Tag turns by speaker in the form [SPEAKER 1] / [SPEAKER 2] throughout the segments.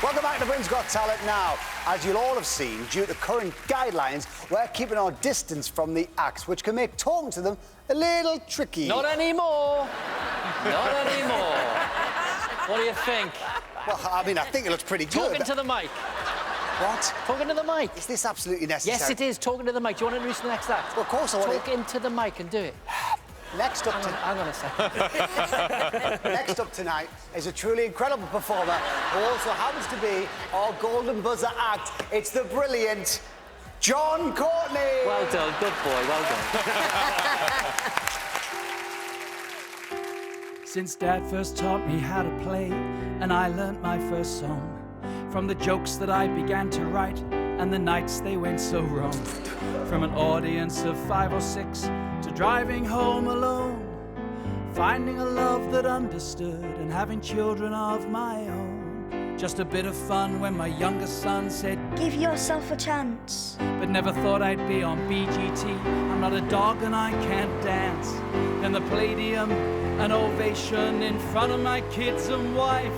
[SPEAKER 1] Welcome back to Britain's Got Talent now. As you'll all have seen, due to current guidelines, we're keeping our distance from the acts, which can make talking to them a little tricky.
[SPEAKER 2] Not anymore. Not anymore. What do you think?
[SPEAKER 1] Well, I mean, I think it looks pretty good.
[SPEAKER 2] Talking to the mic.
[SPEAKER 1] What?
[SPEAKER 2] Talking to the mic.
[SPEAKER 1] Is this absolutely necessary?
[SPEAKER 2] Yes, it is. Talking to the mic. Do you want to introduce the next act?
[SPEAKER 1] Well, of course I want to.
[SPEAKER 2] Talk into the mic and do it.
[SPEAKER 1] Next up,
[SPEAKER 2] Hang on a second.
[SPEAKER 1] Next up tonight is a truly incredible performer who also happens to be our Golden Buzzer act. It's the brilliant John Courtney.
[SPEAKER 2] Well done. Good boy. Well done.
[SPEAKER 3] Since Dad first taught me how to play, and I learnt my first song, from the jokes that I began to write, and the nights they went so wrong, from an audience of 5 or 6 to driving home alone, finding a love that understood and having children of my own. Just a bit of fun when my youngest son said,
[SPEAKER 4] "Give yourself a chance."
[SPEAKER 3] but never thought I'd be on BGT. I'm not a dog and I can't dance. Then the Palladium, an ovation in front of my kids and wife.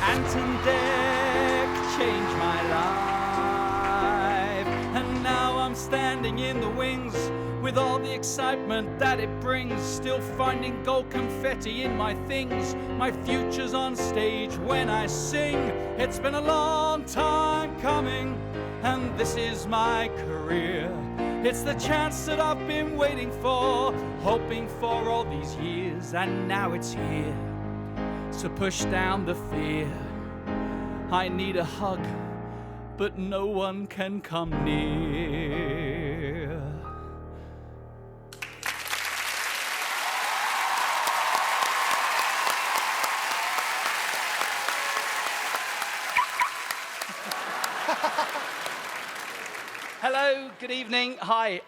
[SPEAKER 3] Anton Deck changed my life, and now I'm standing in the wings with all the excitement that it brings, still finding gold confetti in my things. My future's on stage when I sing. It's been a long time coming, and this is my career. It's the chance that I've been waiting for, hoping for all these years, and now it's here. So push down the fear. I need a hug, but no one can come near. Hello, good evening. Hi,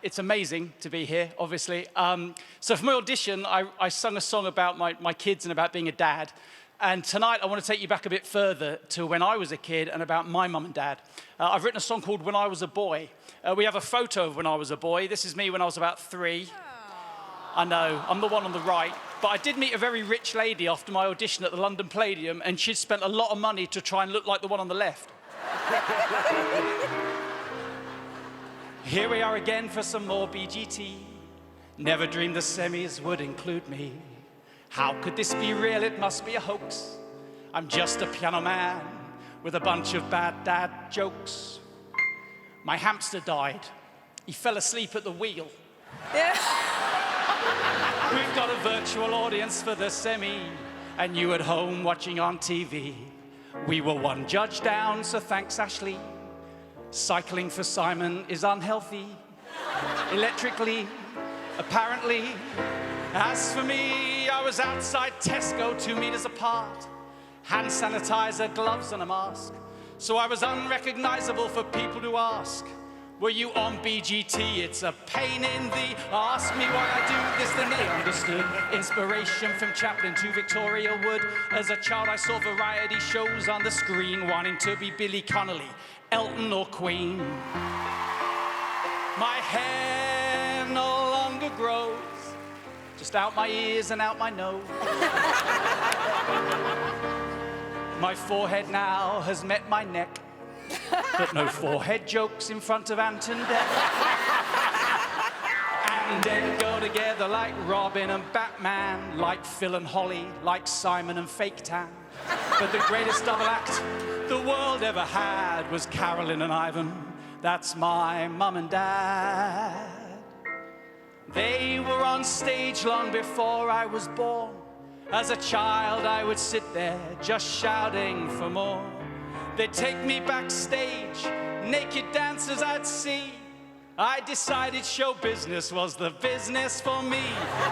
[SPEAKER 3] it's amazing to be here, obviously. So for my audition, I sung a song about my kids and about being a dad. And tonight, I want to take you back a bit further to when I was a kid and about my mum and dad. I've written a song called When I Was a Boy. We have a photo of when I was a boy. This is me when I was about 3. Aww. I know, I'm the one on the right. But I did meet a very rich lady after my audition at the London Palladium, and she'd spent a lot of money to try and look like the one on the left. Here we are again for some more BGT. Never dreamed the semis would include me. How could this be real? It must be a hoax. I'm just a piano man with a bunch of bad dad jokes. My hamster died. He fell asleep at the wheel. Yeah. We've got a virtual audience for the semi, and you at home watching on TV. We were one judge down, so thanks, Ashley. Cycling for Simon is unhealthy. Electrically, apparently. As for me, I was outside Tesco 2 meters apart. Hand sanitizer, gloves and a mask. So I was unrecognizable for people to ask, were you on BGT? It's a pain in the ask me why I do this, then they understood. Inspiration from Chaplin to Victoria Wood. As a child I saw variety shows on the screen, wanting to be Billy Connolly, Elton or Queen. My hair no longer grows, just out my ears and out my nose. My forehead now has met my neck, but no forehead jokes in front of Anton Deck. And then go together like Robin and Batman, like Phil and Holly, like Simon and Fake Tan. But the greatest double act the world ever had was Carolyn and Ivan. That's my mum and dad. They were on stage long before I was born. As a child, I would sit there just shouting for more. They'd take me backstage, naked dancers I'd see. I decided show business was the business for me.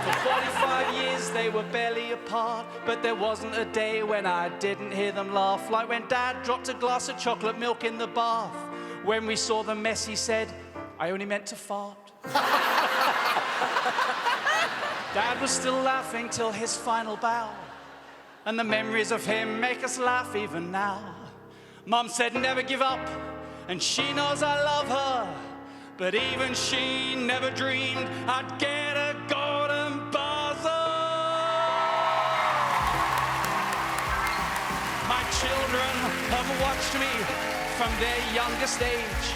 [SPEAKER 3] For 45 years they were barely apart, but there wasn't a day when I didn't hear them laugh. Like when Dad dropped a glass of chocolate milk in the bath. When we saw the mess, he said, I only meant to fart. Dad was still laughing till his final bow, and the memories of him make us laugh even now. Mum said never give up, and she knows I love her, but even she never dreamed I'd get a golden buzzer. My children have watched me from their youngest age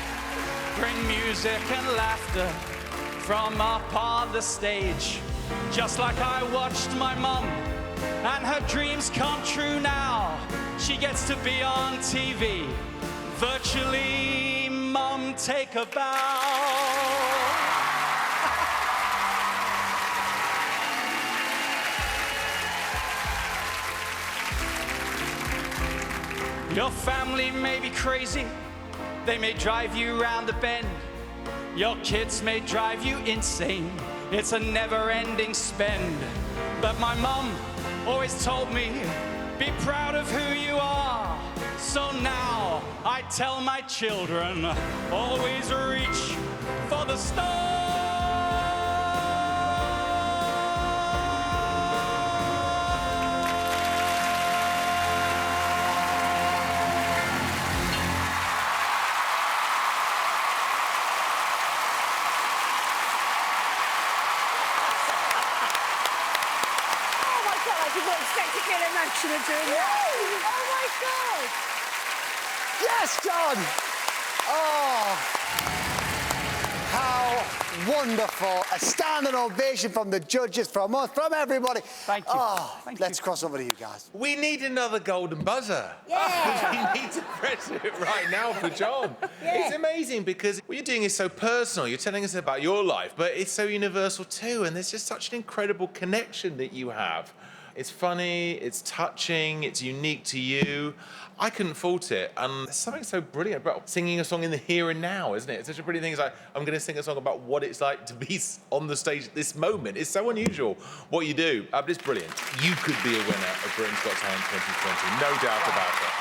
[SPEAKER 3] bring music and laughter from up on the stage. Just like I watched my mum and her dreams come true now. She gets to be on TV. Virtually, Mum, take a bow. Your family may be crazy. They may drive you round the bend. Your kids may drive you insane. It's a never-ending spend. But my mum always told me, be proud of who you are. So now I tell my children, always reach for the stars.
[SPEAKER 5] Doing that. Oh my God!
[SPEAKER 1] Yes, John! Oh, how wonderful. A standing ovation from the judges, from us, from everybody.
[SPEAKER 3] Thank you.
[SPEAKER 1] Oh,
[SPEAKER 3] Thank
[SPEAKER 1] let's
[SPEAKER 3] you.
[SPEAKER 1] cross over to you guys.
[SPEAKER 6] We need another golden buzzer.
[SPEAKER 5] Yeah.
[SPEAKER 6] We need to press it right now for John.
[SPEAKER 5] Yeah.
[SPEAKER 6] It's amazing because what you're doing is so personal. You're telling us about your life, but it's so universal too. And there's just such an incredible connection that you have. It's funny, it's touching, it's unique to you. I couldn't fault it. And there's something so brilliant about singing a song in the here and now, isn't it? It's such a pretty thing. It's like, I'm going to sing a song about what it's like to be on the stage at this moment. It's so unusual what you do. But it's brilliant. You could be a winner of Britain's Got Talent 2020, no doubt about it.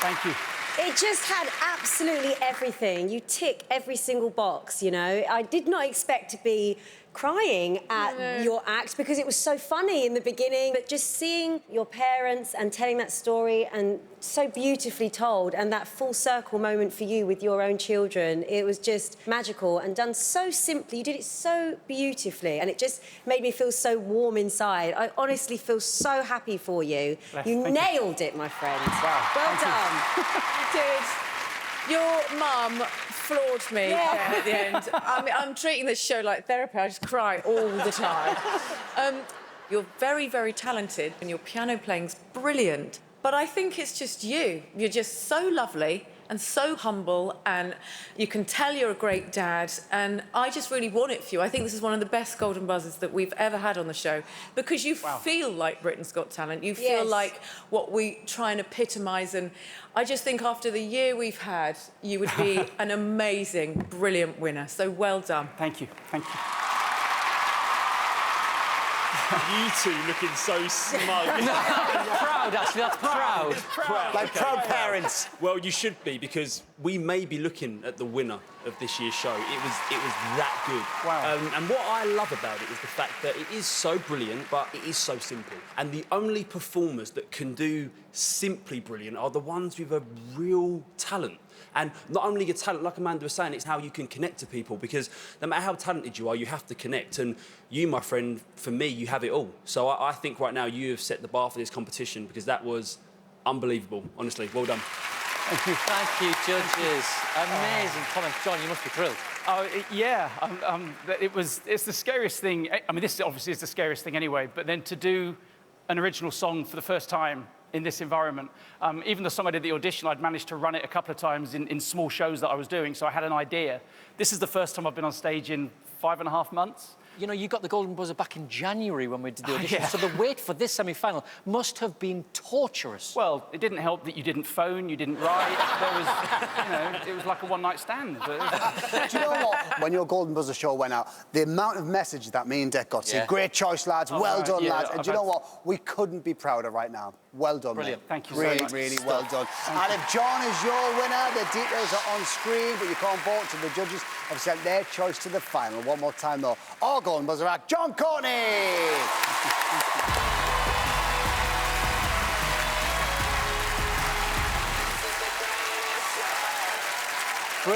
[SPEAKER 3] Thank you.
[SPEAKER 5] It just had absolutely everything. You tick every single box, you know. I did not expect to be crying at your act because it was so funny in the beginning, but just seeing your parents and telling that story and so beautifully told, and that full circle moment for you with your own children, it was just magical and done so simply. You did it so beautifully and it just made me feel so warm inside. I honestly feel so happy for you. You nailed it, my friend.
[SPEAKER 3] Wow.
[SPEAKER 5] Well done.
[SPEAKER 7] You did. Your mum floored me at the end. I mean, I'm treating this show like therapy. I just cry all the time. You're very, very talented and your piano playing's brilliant. But I think it's just you. You're just so lovely and so humble, and you can tell you're a great dad, and I just really want it for you. I think this is one of the best golden buzzers that we've ever had on the show, because you feel like Britain's Got Talent. You feel like what we try and epitomise, and I just think after the year we've had, you would be an amazing, brilliant winner. So well done.
[SPEAKER 3] Thank you. Thank you.
[SPEAKER 8] You two looking so smug.
[SPEAKER 2] Proud, actually, that's proud.
[SPEAKER 1] Like proud parents.
[SPEAKER 8] Well, you should be, because we may be looking at the winner of this year's show. It was that good.
[SPEAKER 3] Wow.
[SPEAKER 8] And what I love about it is the fact that it is so brilliant, but it is so simple. And the only performers that can do simply brilliant are the ones with a real talent. And not only your talent, like Amanda was saying, it's how you can connect to people, because no matter how talented you are, you have to connect. And you, my friend, for me, you have it all. So I think right now you have set the bar for this competition, because that was unbelievable, honestly. Well done.
[SPEAKER 2] Thank you. Thank you, judges. Amazing comment. John, you must be thrilled.
[SPEAKER 3] Oh, yeah. It's the scariest thing. I mean, this obviously is the scariest thing anyway, but then to do an original song for the first time in this environment. Even the song I did the audition, I'd managed to run it a couple of times in small shows that I was doing, so I had an idea. This is the first time I've been on stage in 5.5 months.
[SPEAKER 2] You know, you got the golden buzzer back in January when we did the audition, so the wait for this semi-final must have been torturous.
[SPEAKER 3] Well, it didn't help that you didn't phone, you didn't write. There was, you know, it was like a one-night stand.
[SPEAKER 1] Do you know what? When your Golden Buzzer show went out, the amount of messages that me and Dec got, saying, great choice, lads, well done, lads. And do you know what? We couldn't be prouder right now. Well done,
[SPEAKER 2] Brilliant.
[SPEAKER 1] mate.
[SPEAKER 3] Thank you so
[SPEAKER 1] really,
[SPEAKER 3] much.
[SPEAKER 1] really well done. And if John is your winner, the details are on screen, but you can't vote till the judges have sent their choice to the final. One more time, though. Our Golden Buzzer act, John Courtney!